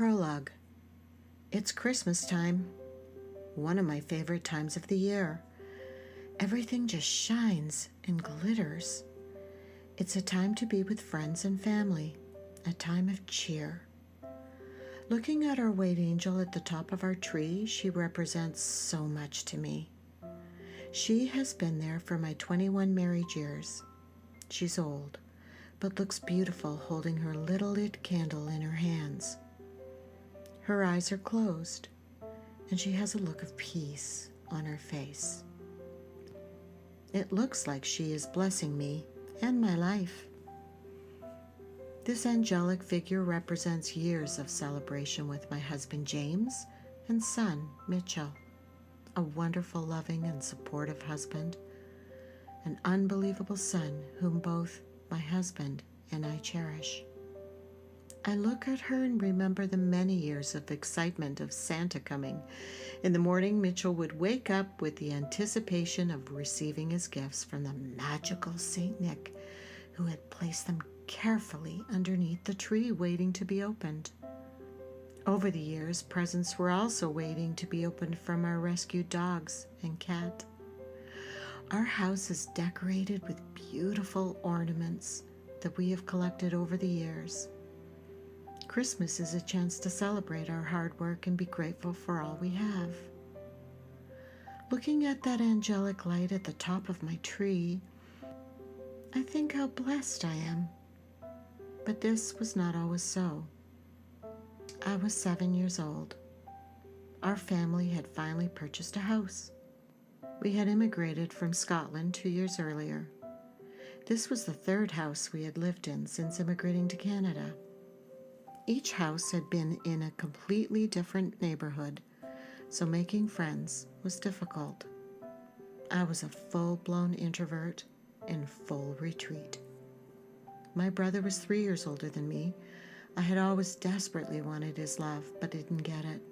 Prologue. It's Christmas time, one of my favorite times of the year. Everything just shines and glitters. It's a time to be with friends and family, a time of cheer. Looking at our white angel at the top of our tree, she represents so much to me. She has been there for my 21 marriage years. She's old, but looks beautiful holding her little lit candle in her hands. Her eyes are closed, and she has a look of peace on her face. It looks like she is blessing me and my life. This angelic figure represents years of celebration with my husband James and son Mitchell, a wonderful, loving, and supportive husband, an unbelievable son whom both my husband and I cherish. I look at her and remember the many years of excitement of Santa coming. In the morning, Mitchell would wake up with the anticipation of receiving his gifts from the magical Saint Nick, who had placed them carefully underneath the tree waiting to be opened. Over the years, presents were also waiting to be opened from our rescued dogs and cat. Our house is decorated with beautiful ornaments that we have collected over the years. Christmas is a chance to celebrate our hard work and be grateful for all we have. Looking at that angelic light at the top of my tree, I think how blessed I am. But this was not always so. I was 7 years old. Our family had finally purchased a house. We had immigrated from Scotland 2 years earlier. This was the third house we had lived in since immigrating to Canada. Each house had been in a completely different neighborhood, so making friends was difficult. I was a full-blown introvert in full retreat. My brother was 3 years older than me. I had always desperately wanted his love, but didn't get it.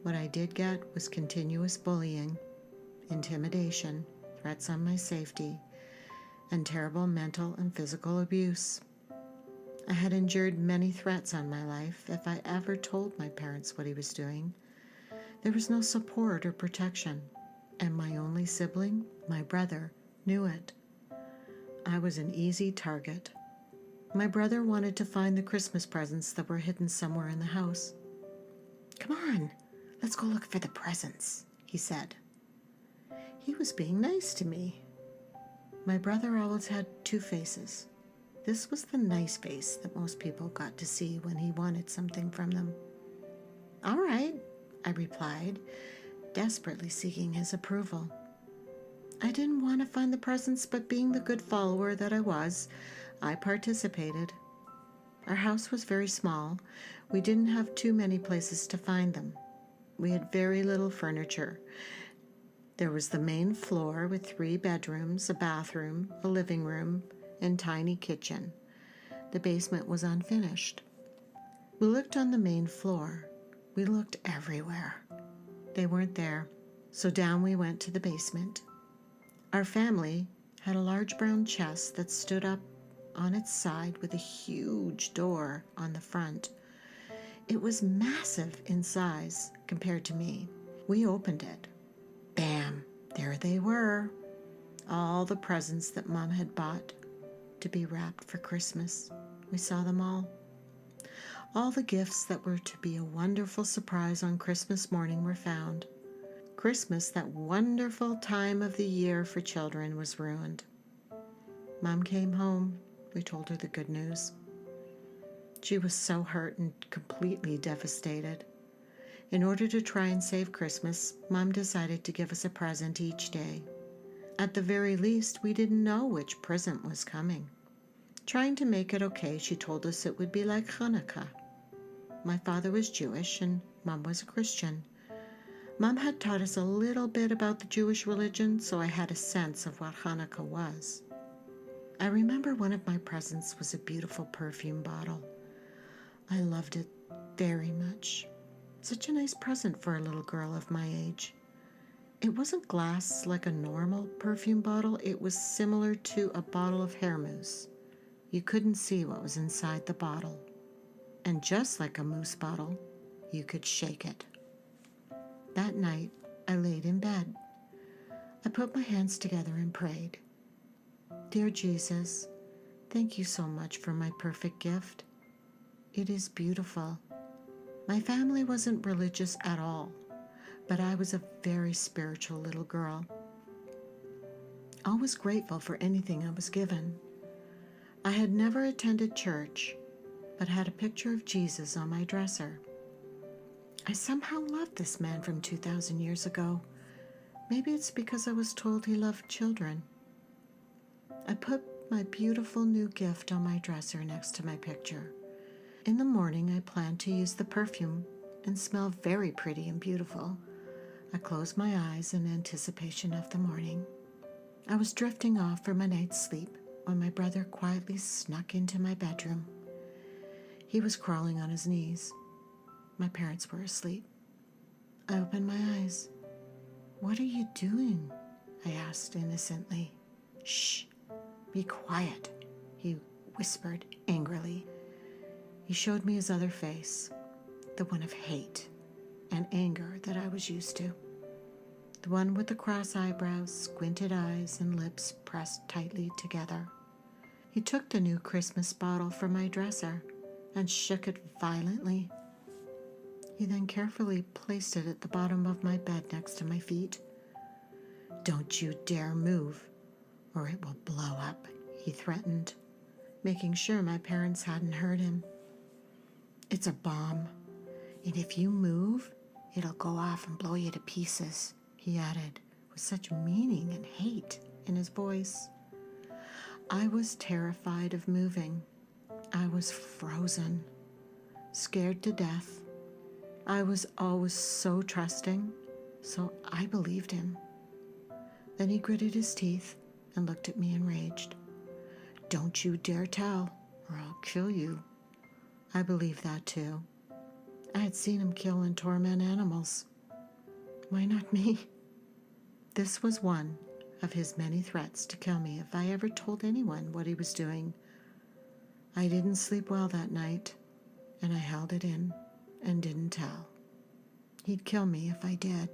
What I did get was continuous bullying, intimidation, threats on my safety, and terrible mental and physical abuse. I had endured many threats on my life. If I ever told my parents what he was doing, there was no support or protection, and my only sibling, my brother, knew it. I was an easy target. My brother wanted to find the Christmas presents that were hidden somewhere in the house. "Come on, let's go look for the presents," he said. He was being nice to me. My brother always had two faces. This was the nice face that most people got to see when he wanted something from them. "All right," I replied, desperately seeking his approval. I didn't want to find the presents, but being the good follower that I was, I participated. Our house was very small. We didn't have too many places to find them. We had very little furniture. There was the main floor with 3 bedrooms, a bathroom, a living room, and tiny kitchen. The basement was unfinished. We looked on the main floor. We looked everywhere. They weren't there, so down we went to the basement. Our family had a large brown chest that stood up on its side with a huge door on the front. It was massive in size compared to me. We opened it. Bam! There they were. All the presents that Mom had bought to be wrapped for Christmas. We saw them all. All the gifts that were to be a wonderful surprise on Christmas morning were found. Christmas, that wonderful time of the year for children, was ruined. Mom came home. We told her the good news. She was so hurt and completely devastated. In order to try and save Christmas, Mom decided to give us a present each day. At the very least, we didn't know which present was coming. Trying to make it okay, she told us it would be like Hanukkah. My father was Jewish and Mom was a Christian. Mom had taught us a little bit about the Jewish religion, so I had a sense of what Hanukkah was. I remember one of my presents was a beautiful perfume bottle. I loved it very much. Such a nice present for a little girl of my age. It wasn't glass like a normal perfume bottle. It was similar to a bottle of hair mousse. You couldn't see what was inside the bottle. and just like a moose bottle, you could shake it. That night, I laid in bed. I put my hands together and prayed. Dear Jesus, thank you so much for my perfect gift. It is beautiful. My family wasn't religious at all, but I was a very spiritual little girl. Always grateful for anything I was given. I had never attended church, but had a picture of Jesus on my dresser. I somehow loved this man from 2,000 years ago. Maybe it's because I was told he loved children. I put my beautiful new gift on my dresser next to my picture. In the morning, I planned to use the perfume and smell very pretty and beautiful. I closed my eyes in anticipation of the morning. I was drifting off for my night's sleep when my brother quietly snuck into my bedroom. He was crawling on his knees. My parents were asleep. I opened my eyes. What are you doing? I asked innocently. Shh, be quiet, he whispered angrily. He showed me his other face, the one of hate and anger that I was used to. The one with the cross eyebrows, squinted eyes, and lips pressed tightly together. He took the new Christmas bottle from my dresser and shook it violently. He then carefully placed it at the bottom of my bed next to my feet. Don't you dare move, or it will blow up, he threatened, making sure my parents hadn't heard him. It's a bomb, and if you move, it'll go off and blow you to pieces, he added, with such meaning and hate in his voice. I was terrified of moving. I was frozen, scared to death. I was always so trusting, so I believed him. Then he gritted his teeth and looked at me enraged. Don't you dare tell, or I'll kill you. I believed that too. I had seen him kill and torment animals. Why not me? This was one of his many threats to kill me if I ever told anyone what he was doing. I didn't sleep well that night, and I held it in and didn't tell. He'd kill me if I did.